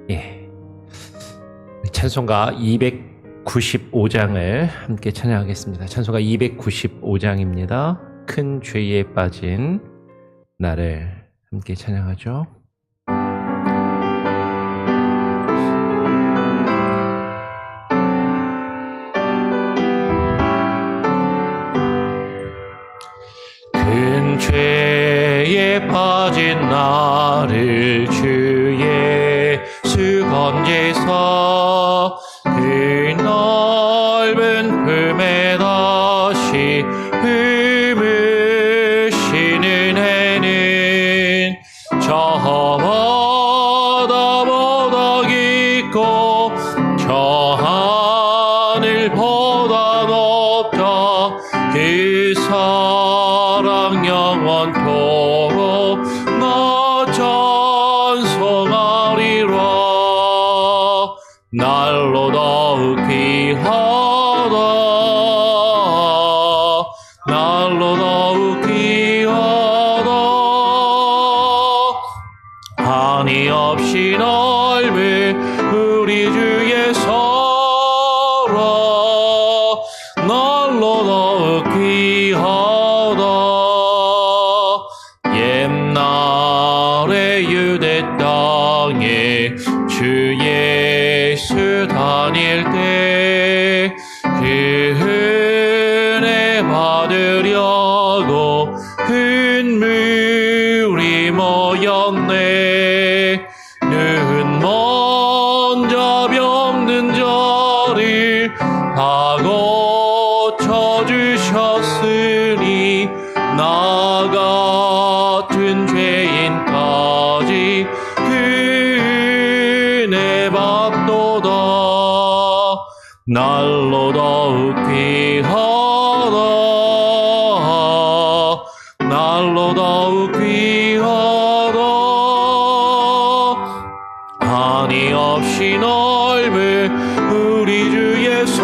예. 찬송가 295장을 함께 찬양하겠습니다. 찬송가 295장입니다. 큰 죄에 빠진 나를 함께 찬양하죠. 큰 죄에 빠진 나를 주 예수 건지사 그 넓은 품에 다시 품으시는 해는 저마다보다 깊고 저 하늘보다 높다. 그 사랑 영원토록 나 찬송하리라. 날로 더욱 귀하다. 날로 더욱 귀하다. 한이 없이 넓은 우리 주의 사랑 날로 더욱 귀하다. 옛날에 유대 땅에 주 예수 다닐 때 그 은혜 받으려고 큰 무리 모였네. 눈 먼저 병든 자를 다 고쳐주셨으니 나 같은 죄인까지 그 은혜 받도다. 날로 더욱 귀하다. 날로 더욱 귀하다. 한이 없이 넓은 우리 주의 사랑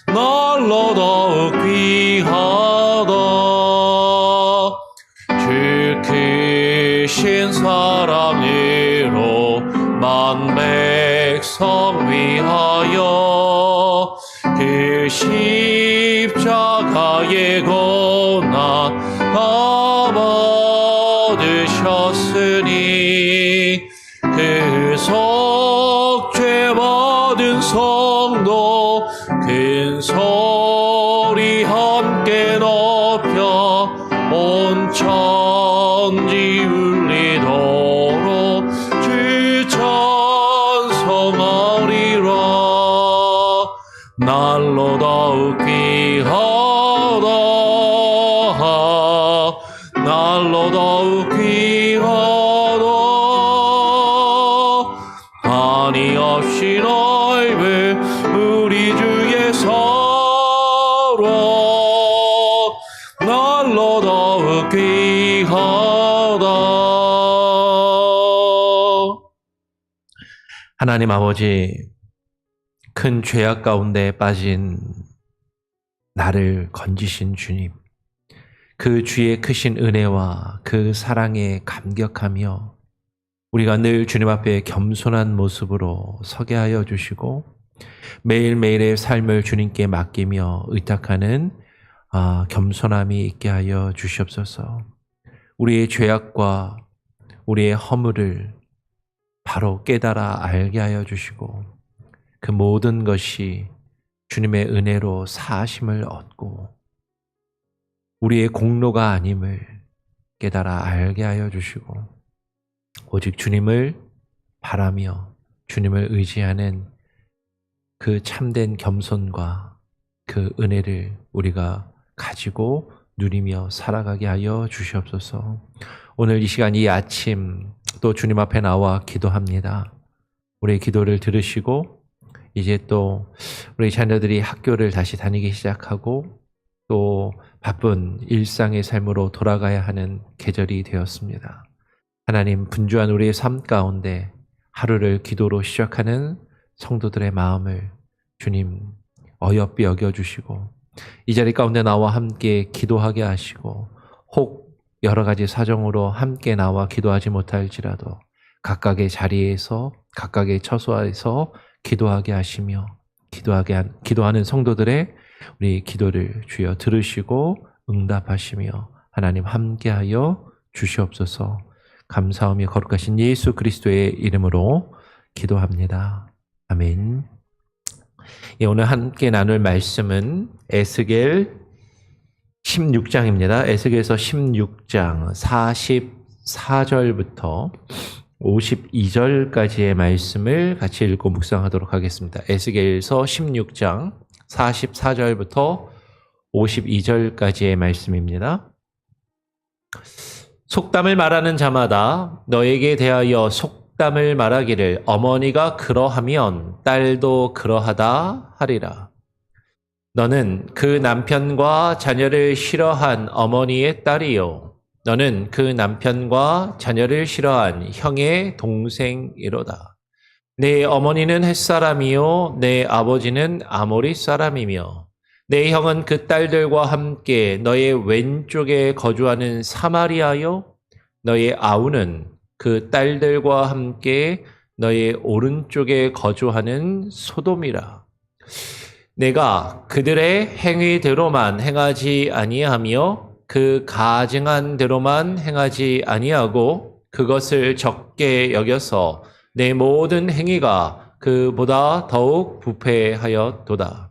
날로 더욱 귀하다. 주 크신 사랑으로 만 백성 위하여 그 십자가의 고난 다 받으셨으니 그 속죄 받은 성도 큰 소리 함께 높여 온 천지 울리도록 주 찬송하리라. 날로 더욱 귀하다. 날로 더욱 귀하다. 한이 없이 넓은 우리 주의 사랑 날로 더욱 귀하다. 하나님 아버지, 큰 죄악 가운데 빠진 나를 건지신 주님, 그 주의 크신 은혜와 그 사랑에 감격하며 우리가 늘 주님 앞에 겸손한 모습으로 서게 하여 주시고 매일매일의 삶을 주님께 맡기며 의탁하는 겸손함이 있게 하여 주시옵소서. 우리의 죄악과 우리의 허물을 바로 깨달아 알게 하여 주시고 그 모든 것이 주님의 은혜로 사하심을 얻고 우리의 공로가 아님을 깨달아 알게 하여 주시고 오직 주님을 바라며 주님을 의지하는 그 참된 겸손과 그 은혜를 우리가 가지고 누리며 살아가게 하여 주시옵소서. 오늘 이 시간 이 아침 또 주님 앞에 나와 기도합니다. 우리의 기도를 들으시고 이제 또 우리 자녀들이 학교를 다시 다니기 시작하고 또 바쁜 일상의 삶으로 돌아가야 하는 계절이 되었습니다. 하나님, 분주한 우리의 삶 가운데 하루를 기도로 시작하는 성도들의 마음을 주님 어여삐 여겨주시고 이 자리 가운데 나와 함께 기도하게 하시고 혹 여러 가지 사정으로 함께 나와 기도하지 못할지라도 각각의 자리에서 각각의 처소에서 기도하게 하시며 기도하는 성도들의 우리 기도를 주여 들으시고 응답하시며 하나님 함께하여 주시옵소서. 감사하며 거룩하신 예수 그리스도의 이름으로 기도합니다. 아멘. 오늘 함께 나눌 말씀은 에스겔 16장입니다. 에스겔서 16장 44절부터 52절까지의 말씀을 같이 읽고 묵상하도록 하겠습니다. 에스겔서 16장 44절부터 52절까지의 말씀입니다. 속담을 말하는 자마다 너에게 대하여 속담을 말하기를 어머니가 그러하면 딸도 그러하다 하리라. 너는 그 남편과 자녀를 싫어한 어머니의 딸이요. 너는 그 남편과 자녀를 싫어한 형의 동생이로다. 내 어머니는 햇사람이요 내 아버지는 아모리 사람이며 내 형은 그 딸들과 함께 너의 왼쪽에 거주하는 사마리아요 너의 아우는 그 딸들과 함께 너의 오른쪽에 거주하는 소돔이라. 내가 그들의 행위대로만 행하지 아니하며 그 가증한 대로만 행하지 아니하고 그것을 적게 여겨서 내 모든 행위가 그보다 더욱 부패하였도다.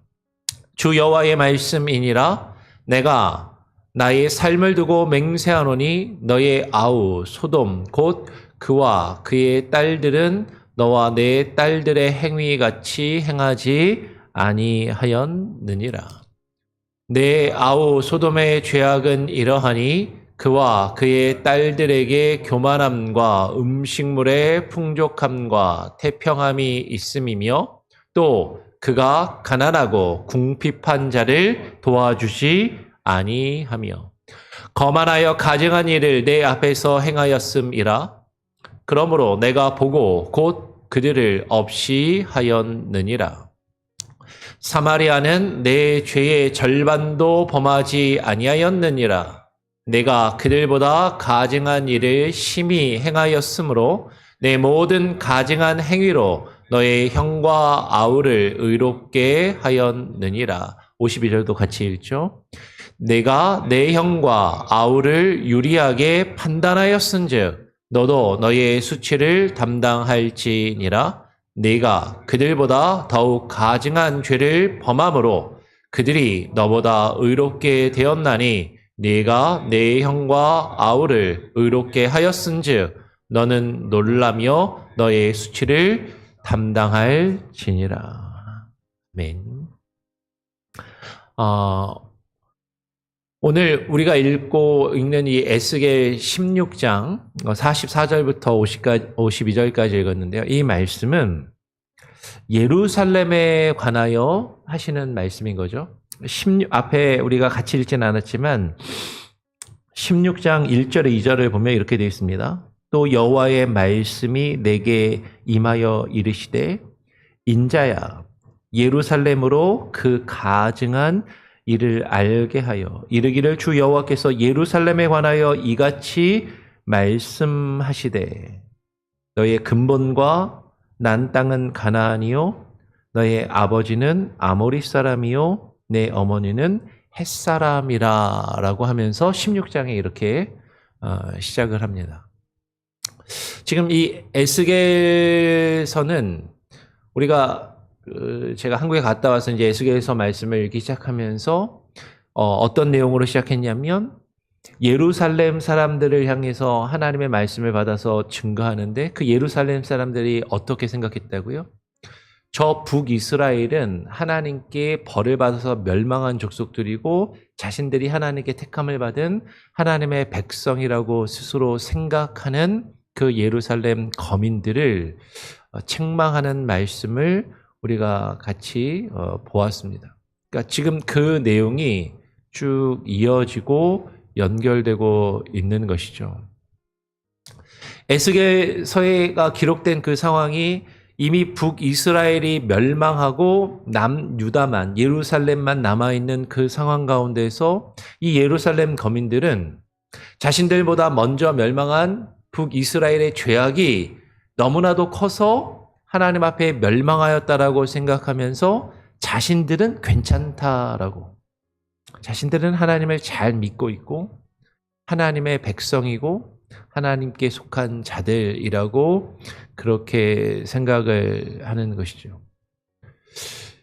주 여호와의 말씀이니라. 내가 나의 삶을 두고 맹세하노니 너의 아우 소돔 곧 그와 그의 딸들은 너와 내 딸들의 행위같이 행하지 아니하였느니라. 내 아우 소돔의 죄악은 이러하니 그와 그의 딸들에게 교만함과 음식물의 풍족함과 태평함이 있음이며 또 그가 가난하고 궁핍한 자를 도와주지 아니하며 거만하여 가증한 일을 내 앞에서 행하였음이라. 그러므로 내가 보고 곧 그들을 없이 하였느니라. 사마리아는 내 죄의 절반도 범하지 아니하였느니라. 내가 그들보다 가증한 일을 심히 행하였으므로 내 모든 가증한 행위로 너의 형과 아우를 의롭게 하였느니라. 52절도 같이 읽죠. 내가 내 형과 아우를 유리하게 판단하였은즉 너도 너의 수치를 담당할지니라. 네가 그들보다 더욱 가증한 죄를 범함으로 그들이 너보다 의롭게 되었나니 네가 내 형과 아우를 의롭게 하였은즉 너는 놀라며 너의 수치를 담당할지니라. 아멘. 오늘 우리가 읽는 이 에스겔 16장 44절부터 52절까지 읽었는데요. 이 말씀은 예루살렘에 관하여 하시는 말씀인 거죠. 앞에 우리가 같이 읽지는 않았지만 16장 1절에 2절을 보면 이렇게 되어 있습니다. 또 여호와의 말씀이 내게 임하여 이르시되 인자야 예루살렘으로 그 가증한 이를 알게 하여 이르기를 주 여호와께서 예루살렘에 관하여 이같이 말씀하시되 너의 근본과 난 땅은 가나안이요 너의 아버지는 아모리 사람이요 내 어머니는 햇사람이라 라고 하면서 16장에 이렇게 시작을 합니다. 지금 이 에스겔서는 우리가 제가 한국에 갔다 와서 이제 에스겔서 말씀을 읽기 시작하면서 어떤 내용으로 시작했냐면 예루살렘 사람들을 향해서 하나님의 말씀을 받아서 증거하는데 그 예루살렘 사람들이 어떻게 생각했다고요? 저 북이스라엘은 하나님께 벌을 받아서 멸망한 족속들이고 자신들이 하나님께 택함을 받은 하나님의 백성이라고 스스로 생각하는 그 예루살렘 거민들을 책망하는 말씀을 우리가 같이 보았습니다. 그러니까 지금 그 내용이 쭉 이어지고 연결되고 있는 것이죠. 에스겔서가 기록된 그 상황이 이미 북이스라엘이 멸망하고 남유다만 예루살렘만 남아있는 그 상황 가운데서 이 예루살렘 거민들은 자신들보다 먼저 멸망한 북이스라엘의 죄악이 너무나도 커서 하나님 앞에 멸망하였다라고 생각하면서 자신들은 괜찮다라고. 자신들은 하나님을 잘 믿고 있고 하나님의 백성이고 하나님께 속한 자들이라고 그렇게 생각을 하는 것이죠.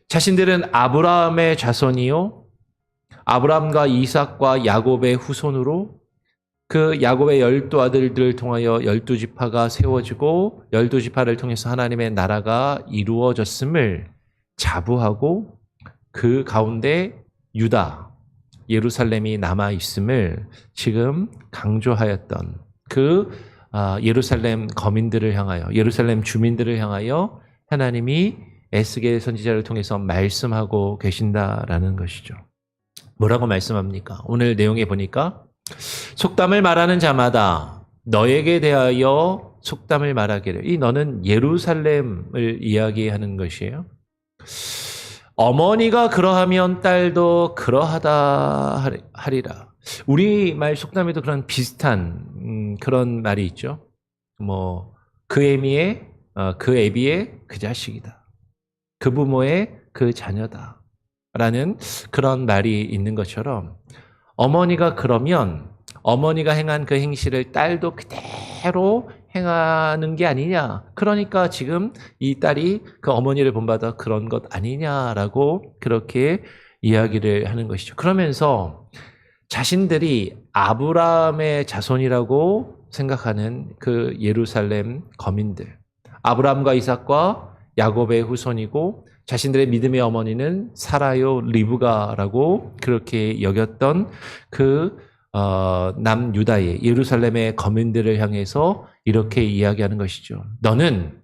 자신들은 아브라함의 자손이요, 아브라함과 이삭과 야곱의 후손으로 그 야곱의 12아들들을 통하여 12지파가 세워지고 12지파를 통해서 하나님의 나라가 이루어졌음을 자부하고 그 가운데 유다, 예루살렘이 남아있음을 지금 강조하였던 그 예루살렘 거민들을 향하여, 예루살렘 주민들을 향하여 하나님이 에스겔 선지자를 통해서 말씀하고 계신다라는 것이죠. 뭐라고 말씀합니까? 오늘 내용에 보니까 속담을 말하는 자마다 너에게 대하여 속담을 말하기를. 이 너는 예루살렘을 이야기하는 것이에요. 어머니가 그러하면 딸도 그러하다 하리라. 우리말 속담에도 그런 비슷한 그런 말이 있죠. 뭐 그 애미의 그 애비의 그 자식이다. 그 부모의 그 자녀다. 라는 그런 말이 있는 것처럼 어머니가 그러면 어머니가 행한 그 행실을 딸도 그대로 행하는 게 아니냐. 그러니까 지금 이 딸이 그 어머니를 본받아 그런 것 아니냐라고 그렇게 이야기를 하는 것이죠. 그러면서 자신들이 아브라함의 자손이라고 생각하는 그 예루살렘 거민들, 아브라함과 이삭과 야곱의 후손이고 자신들의 믿음의 어머니는 사라요 리브가라고 그렇게 여겼던 그 남유다의 예루살렘의 거민들을 향해서 이렇게 이야기하는 것이죠. 너는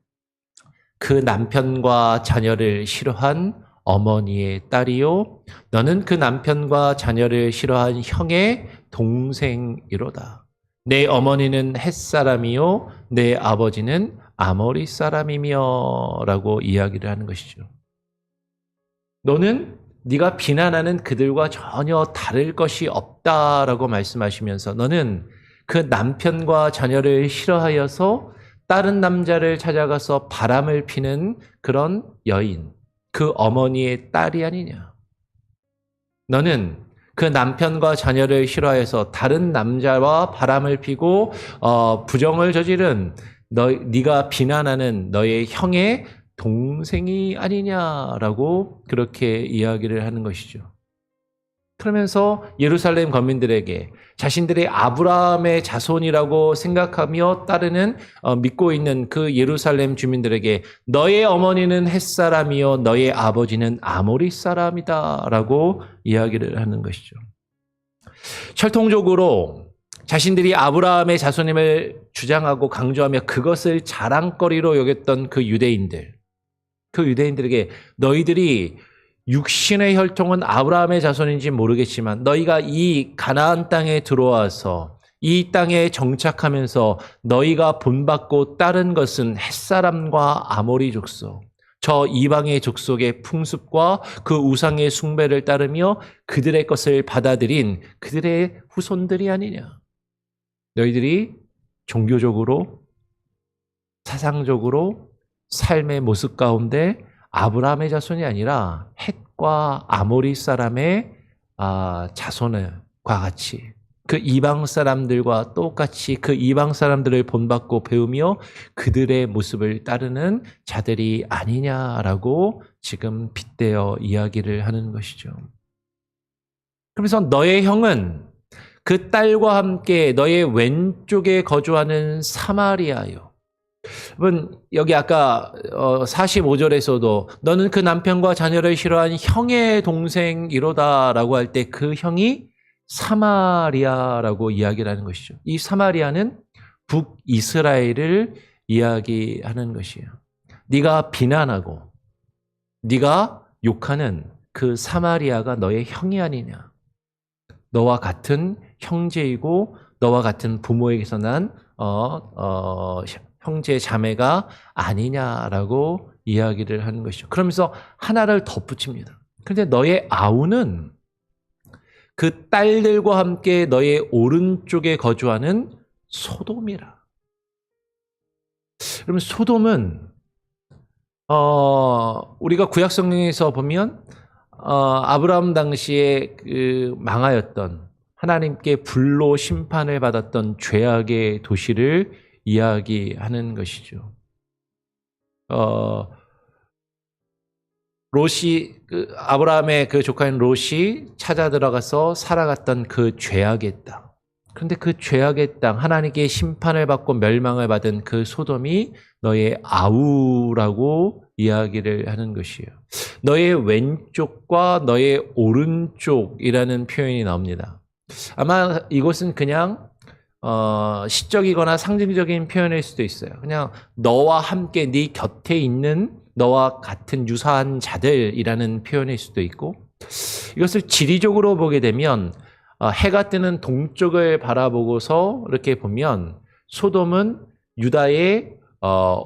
그 남편과 자녀를 싫어한 어머니의 딸이요, 너는 그 남편과 자녀를 싫어한 형의 동생이로다. 내 어머니는 햇사람이요 내 아버지는 아모리 사람이며 라고 이야기를 하는 것이죠. 너는 네가 비난하는 그들과 전혀 다를 것이 없다라고 말씀하시면서 너는 그 남편과 자녀를 싫어하여서 다른 남자를 찾아가서 바람을 피는 그런 여인, 그 어머니의 딸이 아니냐. 너는 그 남편과 자녀를 싫어해서 다른 남자와 바람을 피고 부정을 저지른 네가 비난하는 너의 형의 동생이 아니냐라고 그렇게 이야기를 하는 것이죠. 그러면서 예루살렘 거민들에게 자신들의 아브라함의 자손이라고 생각하며 따르는 믿고 있는 그 예루살렘 주민들에게 너의 어머니는 햇사람이요 너의 아버지는 아모리 사람이다라고 이야기를 하는 것이죠. 철통적으로 자신들이 아브라함의 자손임을 주장하고 강조하며 그것을 자랑거리로 여겼던 그 유대인들에게 너희들이 육신의 혈통은 아브라함의 자손인지 모르겠지만 너희가 이 가나안 땅에 들어와서 이 땅에 정착하면서 너희가 본받고 따른 것은 햇사람과 아모리 족속, 저 이방의 족속의 풍습과 그 우상의 숭배를 따르며 그들의 것을 받아들인 그들의 후손들이 아니냐. 너희들이 종교적으로, 사상적으로 삶의 모습 가운데 아브라함의 자손이 아니라 헷과 아모리 사람의 자손과 같이 그 이방 사람들과 똑같이 그 이방 사람들을 본받고 배우며 그들의 모습을 따르는 자들이 아니냐라고 지금 빗대어 이야기를 하는 것이죠. 그래서 너의 형은 그 딸과 함께 너의 왼쪽에 거주하는 사마리아요. 여러분 여기 아까 45절에서도 너는 그 남편과 자녀를 싫어한 형의 동생이로다라고 할 때 그 형이 사마리아라고 이야기를 하는 것이죠. 이 사마리아는 북이스라엘을 이야기하는 것이에요. 네가 비난하고 네가 욕하는 그 사마리아가 너의 형이 아니냐. 너와 같은 형제이고 너와 같은 부모에게서 난 형제 자매가 아니냐라고 이야기를 하는 것이죠. 그러면서 하나를 덧붙입니다. 그런데 너의 아우는 그 딸들과 함께 너의 오른쪽에 거주하는 소돔이라. 그러면 소돔은 우리가 구약 성경에서 보면 아브라함 당시에 그 망하였던 하나님께 불로 심판을 받았던 죄악의 도시를 이야기하는 것이죠. 롯이 아브라함의 그 조카인 롯이 찾아 들어가서 살아갔던 그 죄악의 땅. 그런데 그 죄악의 땅, 하나님께 심판을 받고 멸망을 받은 그 소돔이 너의 아우라고 이야기를 하는 것이에요. 너의 왼쪽과 너의 오른쪽이라는 표현이 나옵니다. 아마 이것은 그냥 시적이거나 상징적인 표현일 수도 있어요. 그냥 너와 함께 네 곁에 있는 너와 같은 유사한 자들이라는 표현일 수도 있고, 이것을 지리적으로 보게 되면 해가 뜨는 동쪽을 바라보고서 이렇게 보면 소돔은 유다의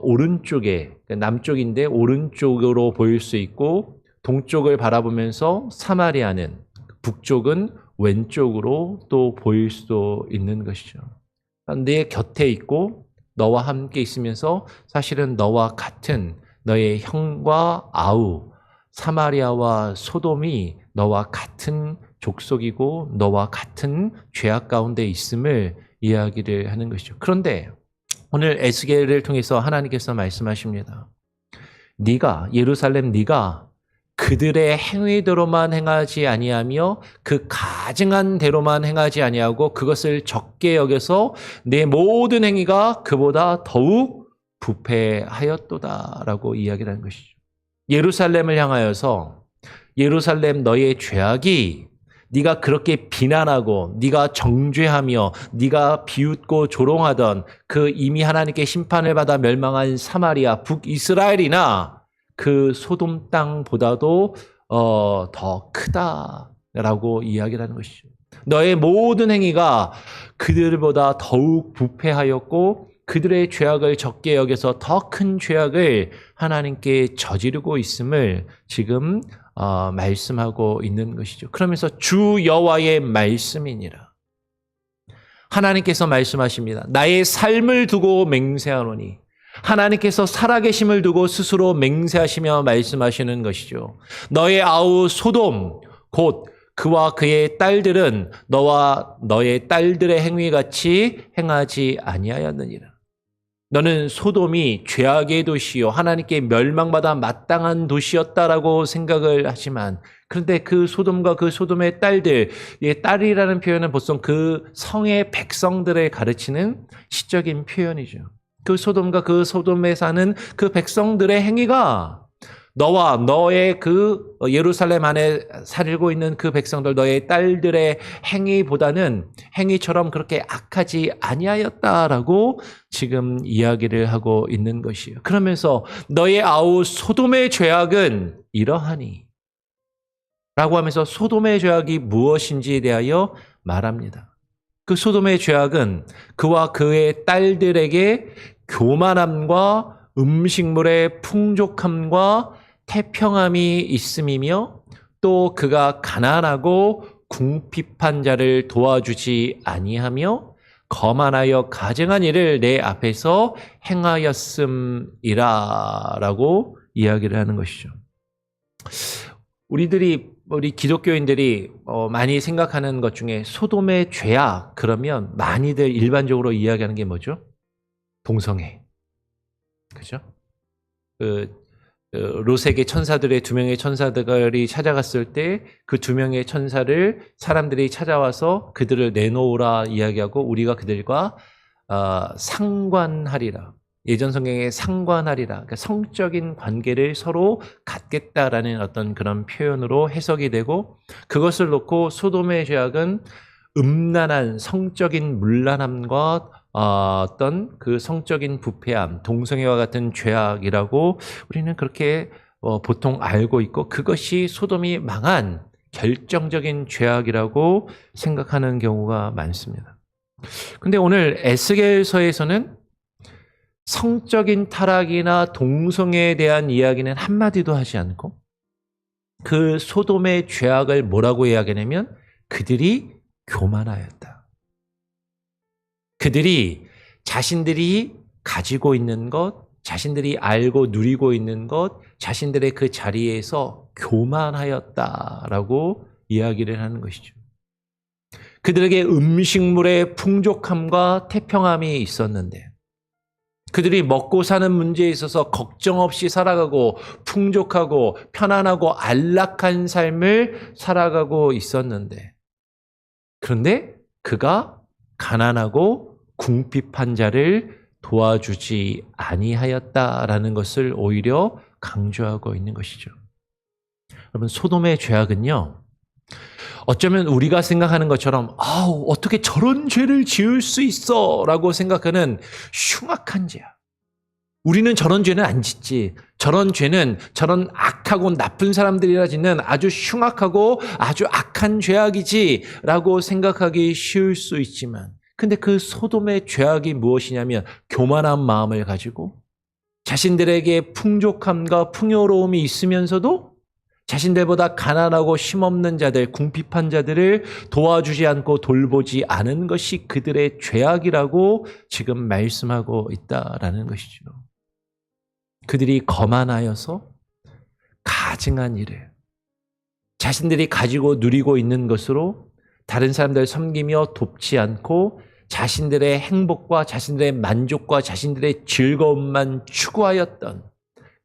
오른쪽에, 남쪽인데 오른쪽으로 보일 수 있고, 동쪽을 바라보면서 사마리아는, 북쪽은 왼쪽으로 또 보일 수도 있는 것이죠. 네 곁에 있고 너와 함께 있으면서 사실은 너와 같은 너의 형과 아우, 사마리아와 소돔이 너와 같은 족속이고 너와 같은 죄악 가운데 있음을 이야기를 하는 것이죠. 그런데 오늘 에스겔을 통해서 하나님께서 말씀하십니다. 네가, 예루살렘 네가 그들의 행위대로만 행하지 아니하며 그 가증한 대로만 행하지 아니하고 그것을 적게 여겨서 내 모든 행위가 그보다 더욱 부패하였도다라고 이야기를 하는 것이죠. 예루살렘을 향하여서 예루살렘 너의 죄악이 네가 그렇게 비난하고 네가 정죄하며 네가 비웃고 조롱하던 그 이미 하나님께 심판을 받아 멸망한 사마리아 북이스라엘이나 그 소돔 땅보다도 더 크다라고 이야기를 하는 것이죠. 너의 모든 행위가 그들보다 더욱 부패하였고 그들의 죄악을 적게 여겨서 더 큰 죄악을 하나님께 저지르고 있음을 지금 말씀하고 있는 것이죠. 그러면서 주 여호와의 말씀이니라. 하나님께서 말씀하십니다. 나의 삶을 두고 맹세하노니, 하나님께서 살아계심을 두고 스스로 맹세하시며 말씀하시는 것이죠. 너의 아우 소돔 곧 그와 그의 딸들은 너와 너의 딸들의 행위같이 행하지 아니하였느니라. 너는 소돔이 죄악의 도시요 하나님께 멸망받아 마땅한 도시였다라고 생각을 하지만, 그런데 그 소돔과 그 소돔의 딸들, 딸이라는 표현은 보통 그 성의 백성들을 가르치는 시적인 표현이죠. 그 소돔과 그 소돔에 사는 그 백성들의 행위가 너와 너의 그 예루살렘 안에 살고 있는 그 백성들, 너의 딸들의 행위보다는 행위처럼 그렇게 악하지 아니하였다라고 지금 이야기를 하고 있는 것이에요. 그러면서 너의 아우 소돔의 죄악은 이러하니 라고 하면서 소돔의 죄악이 무엇인지에 대하여 말합니다. 그 소돔의 죄악은 그와 그의 딸들에게 교만함과 음식물의 풍족함과 태평함이 있음이며, 또 그가 가난하고 궁핍한 자를 도와주지 아니하며 거만하여 가증한 일을 내 앞에서 행하였음이라 라고 이야기를 하는 것이죠. 우리 기독교인들이 많이 생각하는 것 중에 소돔의 죄악 그러면 많이들 일반적으로 이야기하는 게 뭐죠? 동성애. 그죠? 롯에게 천사들의 두 명의 천사들이 찾아갔을 때 그 두 명의 천사를 사람들이 찾아와서 그들을 내놓으라 이야기하고 우리가 그들과 상관하리라. 예전 성경에 상관하리라. 그러니까 성적인 관계를 서로 갖겠다라는 어떤 그런 표현으로 해석이 되고, 그것을 놓고 소돔의 죄악은 음란한 성적인 문란함과 어떤 그 성적인 부패함, 동성애와 같은 죄악이라고 우리는 그렇게 보통 알고 있고, 그것이 소돔이 망한 결정적인 죄악이라고 생각하는 경우가 많습니다. 근데 오늘 에스겔서에서는 성적인 타락이나 동성애에 대한 이야기는 한마디도 하지 않고 그 소돔의 죄악을 뭐라고 이야기하냐면 그들이 교만하였다. 그들이 자신들이 가지고 있는 것, 자신들이 알고 누리고 있는 것, 자신들의 그 자리에서 교만하였다라고 이야기를 하는 것이죠. 그들에게 음식물의 풍족함과 태평함이 있었는데 그들이 먹고 사는 문제에 있어서 걱정 없이 살아가고 풍족하고 편안하고 안락한 삶을 살아가고 있었는데 그런데 그가 가난하고 궁핍한 자를 도와주지 아니하였다라는 것을 오히려 강조하고 있는 것이죠. 여러분, 소돔의 죄악은요, 어쩌면 우리가 생각하는 것처럼 어떻게 저런 죄를 지을 수 있어 라고 생각하는 흉악한 죄야. 우리는 저런 죄는 안 짓지. 저런 죄는 저런 악하고 나쁜 사람들이라 짓는 아주 흉악하고 아주 악한 죄악이지 라고 생각하기 쉬울 수 있지만 근데 그 소돔의 죄악이 무엇이냐면 교만한 마음을 가지고 자신들에게 풍족함과 풍요로움이 있으면서도 자신들보다 가난하고 힘없는 자들, 궁핍한 자들을 도와주지 않고 돌보지 않은 것이 그들의 죄악이라고 지금 말씀하고 있다라는 것이죠. 그들이 거만하여서 가증한 일을 자신들이 가지고 누리고 있는 것으로 다른 사람들을 섬기며 돕지 않고 자신들의 행복과 자신들의 만족과 자신들의 즐거움만 추구하였던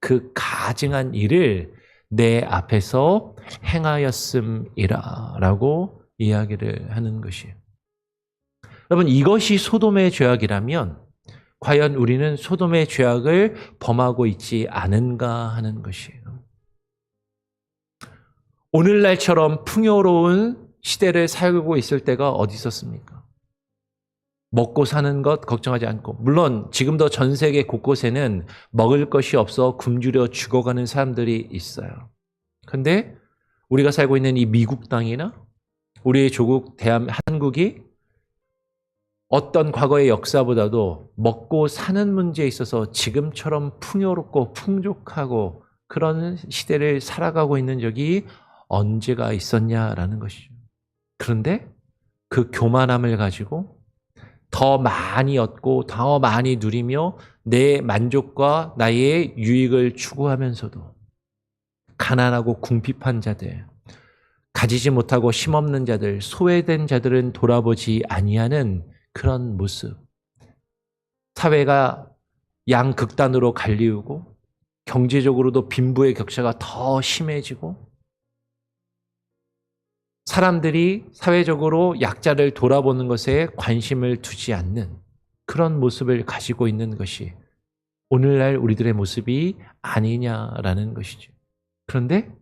그 가증한 일을 내 앞에서 행하였음이라 라고 이야기를 하는 것이에요. 여러분, 이것이 소돔의 죄악이라면 과연 우리는 소돔의 죄악을 범하고 있지 않은가 하는 것이에요. 오늘날처럼 풍요로운 시대를 살고 있을 때가 어디 있었습니까? 먹고 사는 것 걱정하지 않고, 물론 지금도 전 세계 곳곳에는 먹을 것이 없어 굶주려 죽어가는 사람들이 있어요. 근데 우리가 살고 있는 이 미국 땅이나 우리의 조국 한국이 어떤 과거의 역사보다도 먹고 사는 문제에 있어서 지금처럼 풍요롭고 풍족하고 그런 시대를 살아가고 있는 적이 언제가 있었냐라는 것이죠. 그런데 그 교만함을 가지고 더 많이 얻고 더 많이 누리며 내 만족과 나의 유익을 추구하면서도 가난하고 궁핍한 자들, 가지지 못하고 힘없는 자들, 소외된 자들은 돌아보지 아니하는 그런 모습. 사회가 양극단으로 갈리우고 경제적으로도 빈부의 격차가 더 심해지고 사람들이 사회적으로 약자를 돌아보는 것에 관심을 두지 않는 그런 모습을 가지고 있는 것이 오늘날 우리들의 모습이 아니냐라는 것이죠. 그런데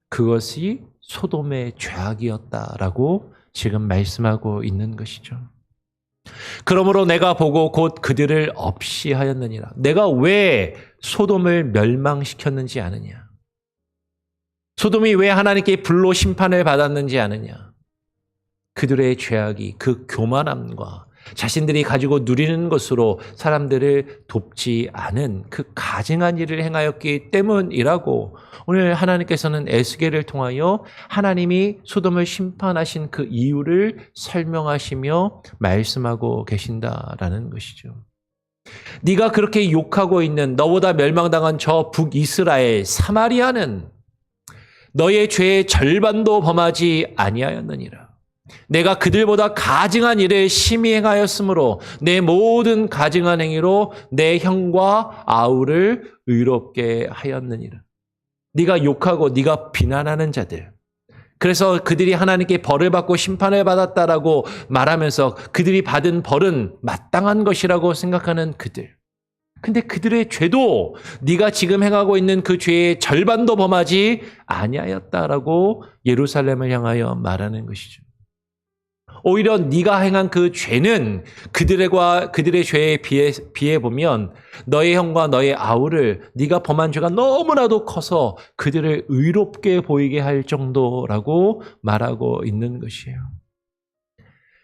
그것이 소돔의 죄악이었다라고 지금 말씀하고 있는 것이죠. 그러므로 내가 보고 곧 그들을 없이 하였느니라. 내가 왜 소돔을 멸망시켰는지 아느냐? 소돔이 왜 하나님께 불로 심판을 받았는지 아느냐? 그들의 죄악이 그 교만함과 자신들이 가지고 누리는 것으로 사람들을 돕지 않은 그 가증한 일을 행하였기 때문이라고 오늘 하나님께서는 에스겔을 통하여 하나님이 소돔을 심판하신 그 이유를 설명하시며 말씀하고 계신다라는 것이죠. 네가 그렇게 욕하고 있는 너보다 멸망당한 저 북이스라엘 사마리아는 너의 죄의 절반도 범하지 아니하였느니라. 내가 그들보다 가증한 일을 심히 행하였으므로 내 모든 가증한 행위로 내 형과 아우를 의롭게 하였느니라. 네가 욕하고 네가 비난하는 자들, 그래서 그들이 하나님께 벌을 받고 심판을 받았다라고 말하면서 그들이 받은 벌은 마땅한 것이라고 생각하는 그들, 근데 그들의 죄도 네가 지금 행하고 있는 그 죄의 절반도 범하지 아니하였다라고 예루살렘을 향하여 말하는 것이죠. 오히려 네가 행한 그 죄는 그들의 죄에 비해 보면 너의 형과 너의 아우를 네가 범한 죄가 너무나도 커서 그들을 의롭게 보이게 할 정도라고 말하고 있는 것이에요.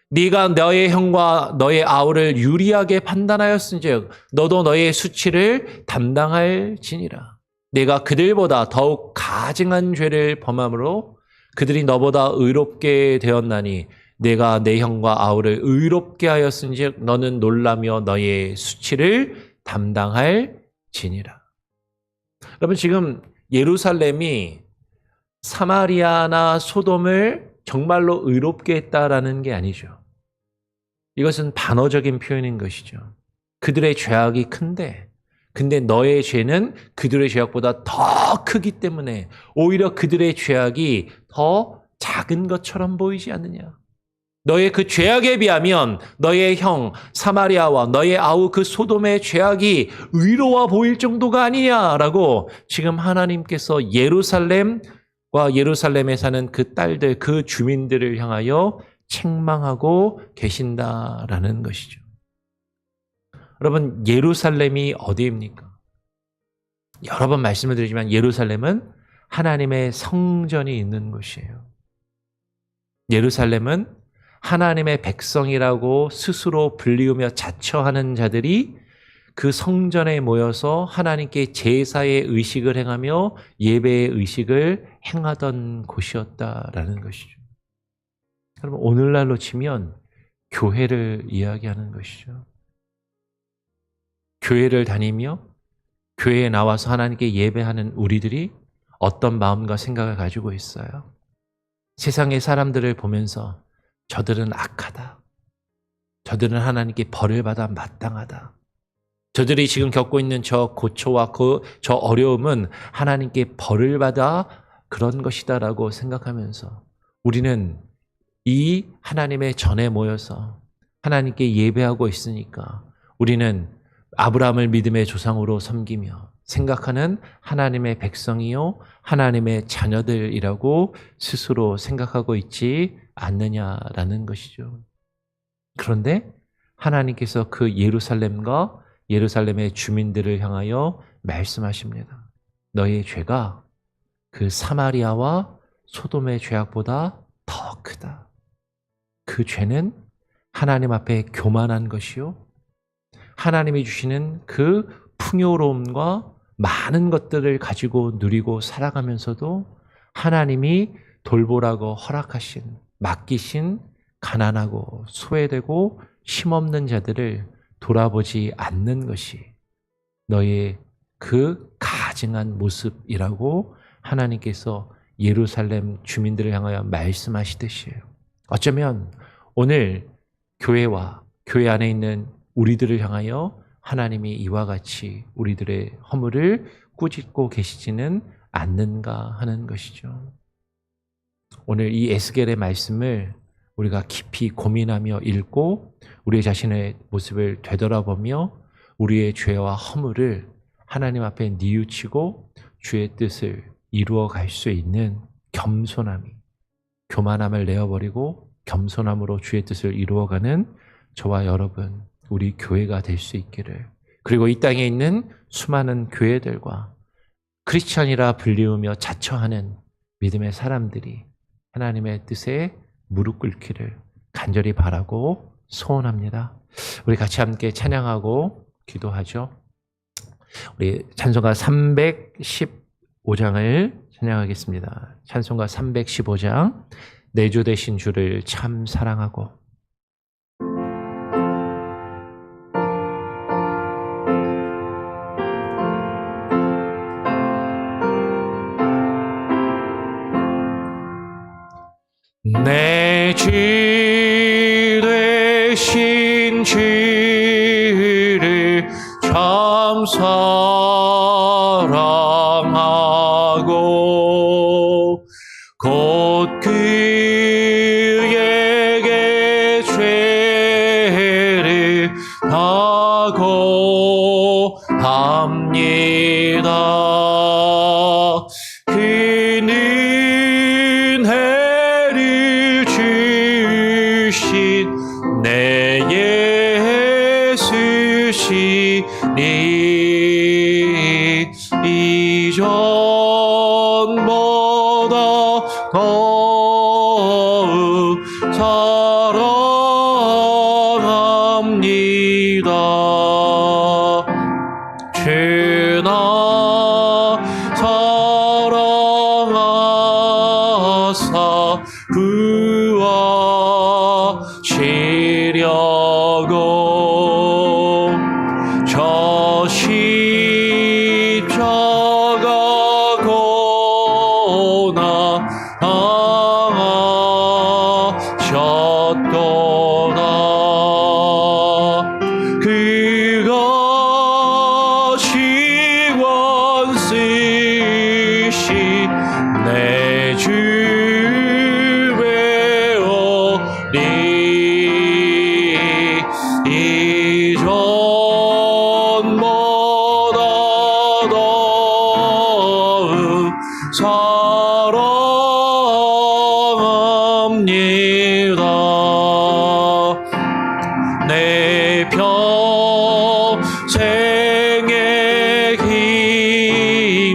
네가 너의 형과 너의 아우를 유리하게 판단하였은즉 너도 너의 수치를 담당할지니라. 내가 그들보다 더욱 가증한 죄를 범함으로 그들이 너보다 의롭게 되었나니 내가 내 형과 아우를 의롭게 하였은즉 너는 놀라며 너의 수치를 담당할지니라. 여러분, 지금 예루살렘이 사마리아나 소돔을 정말로 의롭게 했다라는 게 아니죠. 이것은 반어적인 표현인 것이죠. 그들의 죄악이 큰데, 근데 너의 죄는 그들의 죄악보다 더 크기 때문에 오히려 그들의 죄악이 더 작은 것처럼 보이지 않느냐. 너의 그 죄악에 비하면 너의 형 사마리아와 너의 아우 그 소돔의 죄악이 의로워 보일 정도가 아니냐라고 지금 하나님께서 예루살렘과 예루살렘에 사는 그 딸들, 그 주민들을 향하여 책망하고 계신다라는 것이죠. 여러분, 예루살렘이 어디입니까? 여러 번 말씀을 드리지만 예루살렘은 하나님의 성전이 있는 곳이에요. 예루살렘은 하나님의 백성이라고 스스로 불리우며 자처하는 자들이 그 성전에 모여서 하나님께 제사의 의식을 행하며 예배의 의식을 행하던 곳이었다라는 것이죠. 여러분, 오늘날로 치면 교회를 이야기하는 것이죠. 교회를 다니며 교회에 나와서 하나님께 예배하는 우리들이 어떤 마음과 생각을 가지고 있어요? 세상의 사람들을 보면서 저들은 악하다. 저들은 하나님께 벌을 받아 마땅하다. 저들이 지금 겪고 있는 저 고초와 저 어려움은 하나님께 벌을 받아 그런 것이다라고 생각하면서 우리는 이 하나님의 전에 모여서 하나님께 예배하고 있으니까 우리는 아브라함을 믿음의 조상으로 섬기며 생각하는 하나님의 백성이요 하나님의 자녀들이라고 스스로 생각하고 있지 않느냐라는 것이죠. 그런데 하나님께서 그 예루살렘과 예루살렘의 주민들을 향하여 말씀하십니다. 너의 죄가 그 사마리아와 소돔의 죄악보다 더 크다. 그 죄는 하나님 앞에 교만한 것이요 하나님이 주시는 그 풍요로움과 많은 것들을 가지고 누리고 살아가면서도 하나님이 돌보라고 허락하신, 맡기신 가난하고 소외되고 힘없는 자들을 돌아보지 않는 것이 너의 그 가증한 모습이라고 하나님께서 예루살렘 주민들을 향하여 말씀하시듯이에요. 어쩌면 오늘 교회와 교회 안에 있는 우리들을 향하여 하나님이 이와 같이 우리들의 허물을 꾸짖고 계시지는 않는가 하는 것이죠. 오늘 이 에스겔의 말씀을 우리가 깊이 고민하며 읽고 우리 자신의 모습을 되돌아보며 우리의 죄와 허물을 하나님 앞에 뉘우치고 주의 뜻을 이루어 갈 수 있는 겸손함이, 교만함을 내어버리고 겸손함으로 주의 뜻을 이루어가는 저와 여러분, 우리 교회가 될 수 있기를, 그리고 이 땅에 있는 수많은 교회들과 크리스천이라 불리우며 자처하는 믿음의 사람들이 하나님의 뜻에 무릎 꿇기를 간절히 바라고 소원합니다. 우리 같이 함께 찬양하고 기도하죠. 우리 찬송가 315장을 찬양하겠습니다. 찬송가 315장, 내 주 되신 주를 참 사랑하고. 내 주 되신 주를 참 사랑하고 곧 그에게 죄를 다고 합니다. 내 예수시니 이전보다 더욱 사랑합니다. 주나 사랑하사 저 십자가 고나 당하셨도다. 그것이 원쓰시 내 주 배우리. 이전보다 더욱 사랑합니다. 내 평생에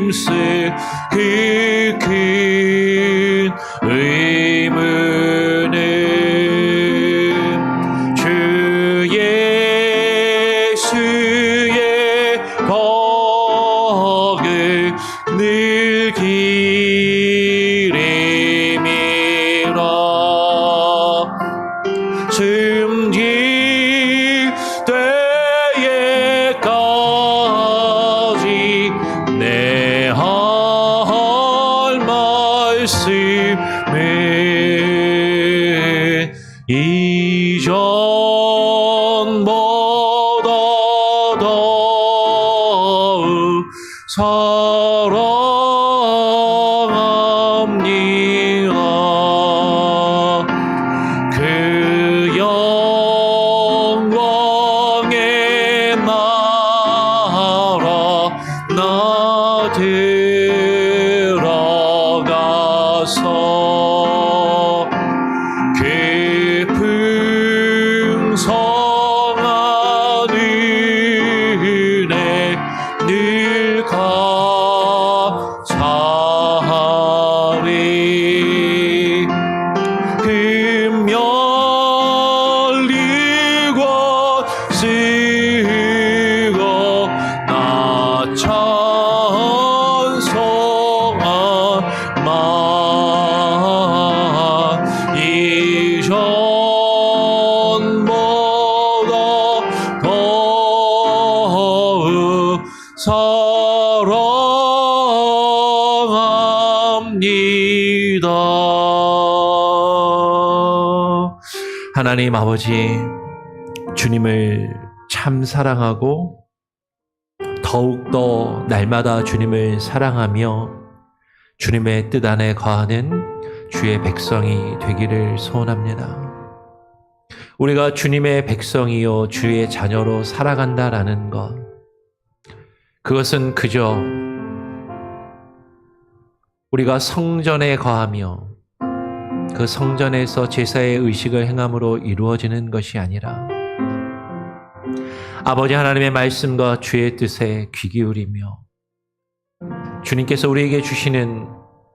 힘쓸 그 큰 의무는 주 예수의 덕을 늘 기림이라. 숨길 때에까지 내 할 말씀은 이전보다 더욱 사랑합니다. 그 영광의 나라 나 들어가서 그 풍성한 은혜 늘 감사하리. 금멸리고 쓰고 나 찬송하마. 이전보다 더욱 사랑합니다. 하나님 아버지, 주님을 참 사랑하고 더욱더 날마다 주님을 사랑하며 주님의 뜻 안에 거하는 주의 백성이 되기를 소원합니다. 우리가 주님의 백성이요 주의 자녀로 살아간다라는 것, 그것은 그저 우리가 성전에 거하며 그 성전에서 제사의 의식을 행함으로 이루어지는 것이 아니라 아버지 하나님의 말씀과 주의 뜻에 귀 기울이며 주님께서 우리에게 주시는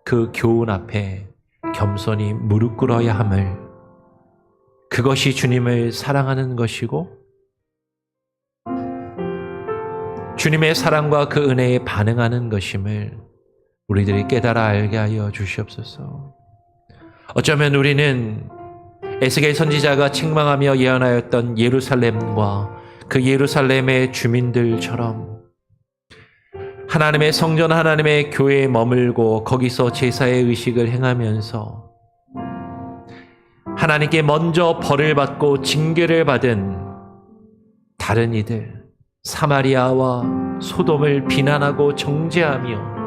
그 교훈 앞에 겸손히 무릎 꿇어야 함을, 그것이 주님을 사랑하는 것이고 주님의 사랑과 그 은혜에 반응하는 것임을 우리들이 깨달아 알게 하여 주시옵소서. 어쩌면 우리는 에스겔 선지자가 책망하며 예언하였던 예루살렘과 그 예루살렘의 주민들처럼 하나님의 성전, 하나님의 교회에 머물고 거기서 제사의 의식을 행하면서 하나님께 먼저 벌을 받고 징계를 받은 다른 이들, 사마리아와 소돔을 비난하고 정죄하며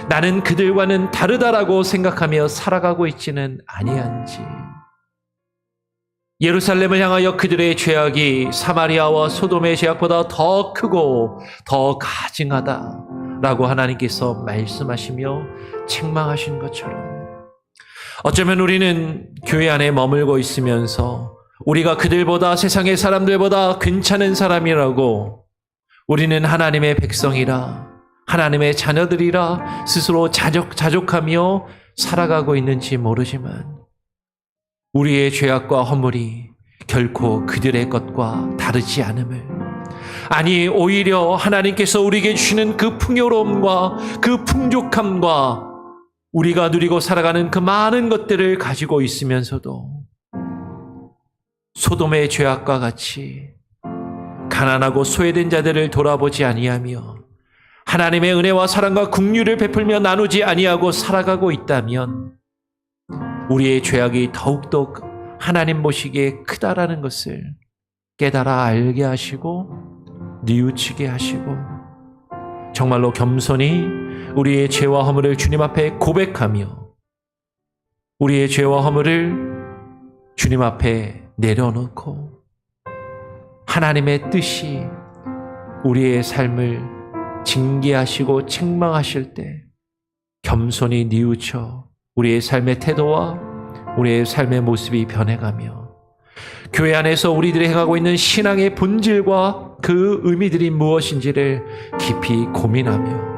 나는 그들과는 다르다라고 생각하며 살아가고 있지는 아니한지, 예루살렘을 향하여 그들의 죄악이 사마리아와 소돔의 죄악보다 더 크고 더 가증하다라고 하나님께서 말씀하시며 책망하신 것처럼 어쩌면 우리는 교회 안에 머물고 있으면서 우리가 그들보다, 세상의 사람들보다 괜찮은 사람이라고, 우리는 하나님의 백성이라, 하나님의 자녀들이라 스스로 자족하며 살아가고 있는지 모르지만 우리의 죄악과 허물이 결코 그들의 것과 다르지 않음을, 아니 오히려 하나님께서 우리에게 주시는 그 풍요로움과 그 풍족함과 우리가 누리고 살아가는 그 많은 것들을 가지고 있으면서도 소돔의 죄악과 같이 가난하고 소외된 자들을 돌아보지 아니하며 하나님의 은혜와 사랑과 긍휼을 베풀며 나누지 아니하고 살아가고 있다면 우리의 죄악이 더욱더 하나님 보시기에 크다라는 것을 깨달아 알게 하시고 뉘우치게 하시고 정말로 겸손히 우리의 죄와 허물을 주님 앞에 고백하며 우리의 죄와 허물을 주님 앞에 내려놓고 하나님의 뜻이 우리의 삶을 징계하시고 책망하실 때 겸손히 뉘우쳐 우리의 삶의 태도와 우리의 삶의 모습이 변해가며 교회 안에서 우리들이 행하고 있는 신앙의 본질과 그 의미들이 무엇인지를 깊이 고민하며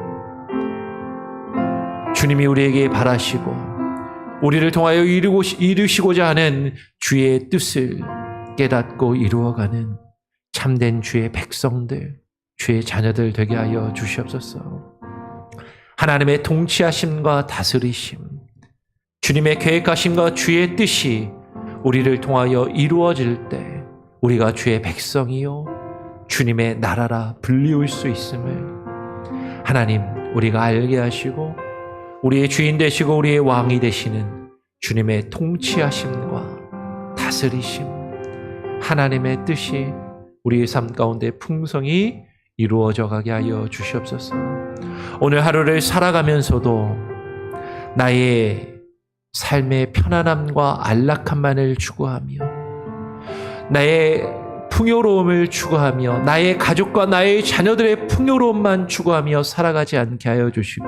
주님이 우리에게 바라시고 우리를 통하여 이루시고자 하는 주의 뜻을 깨닫고 이루어가는 참된 주의 백성들, 주의 자녀들 되게 하여 주시옵소서. 하나님의 통치하심과 다스리심, 주님의 계획하심과 주의 뜻이 우리를 통하여 이루어질 때 우리가 주의 백성이요 주님의 나라라 불리울 수 있음을 하나님 우리가 알게 하시고 우리의 주인 되시고 우리의 왕이 되시는 주님의 통치하심과 다스리심, 하나님의 뜻이 우리의 삶 가운데 풍성히 이루어져 가게 하여 주시옵소서. 오늘 하루를 살아가면서도 나의 삶의 편안함과 안락함만을 추구하며 나의 풍요로움을 추구하며 나의 가족과 나의 자녀들의 풍요로움만 추구하며 살아가지 않게 하여 주시고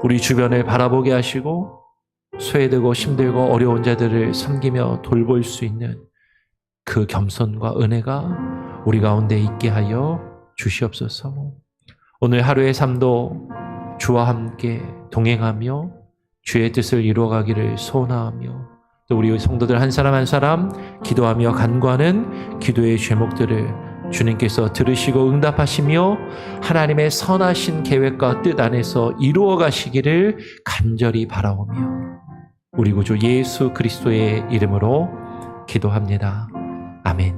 우리 주변을 바라보게 하시고 소외되고 힘들고 어려운 자들을 섬기며 돌볼 수 있는 그 겸손과 은혜가 우리 가운데 있게 하여 주시옵소서. 오늘 하루의 삶도 주와 함께 동행하며 주의 뜻을 이루어가기를 소원하며 또 우리 성도들 한 사람 한 사람 기도하며 간구하는 기도의 제목들을 주님께서 들으시고 응답하시며 하나님의 선하신 계획과 뜻 안에서 이루어 가시기를 간절히 바라오며 우리 구주 예수 그리스도의 이름으로 기도합니다. 아멘.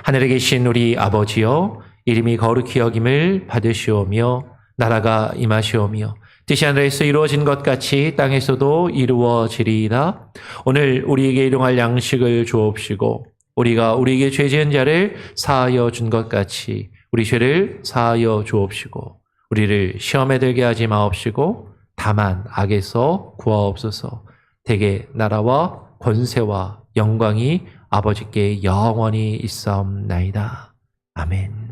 하늘에 계신 우리 아버지여, 이름이 거룩히 여김을 받으시오며 나라가 임하시오며 뜻이 하늘에서 이루어진 것 같이 땅에서도 이루어지리이다. 오늘 우리에게 일용할 양식을 주옵시고 우리가 우리에게 죄 지은 자를 사하여 준 것 같이 우리 죄를 사하여 주옵시고 우리를 시험에 들게 하지 마옵시고 다만 악에서 구하옵소서. 대개 나라와 권세와 영광이 아버지께 영원히 있사옵나이다. 아멘.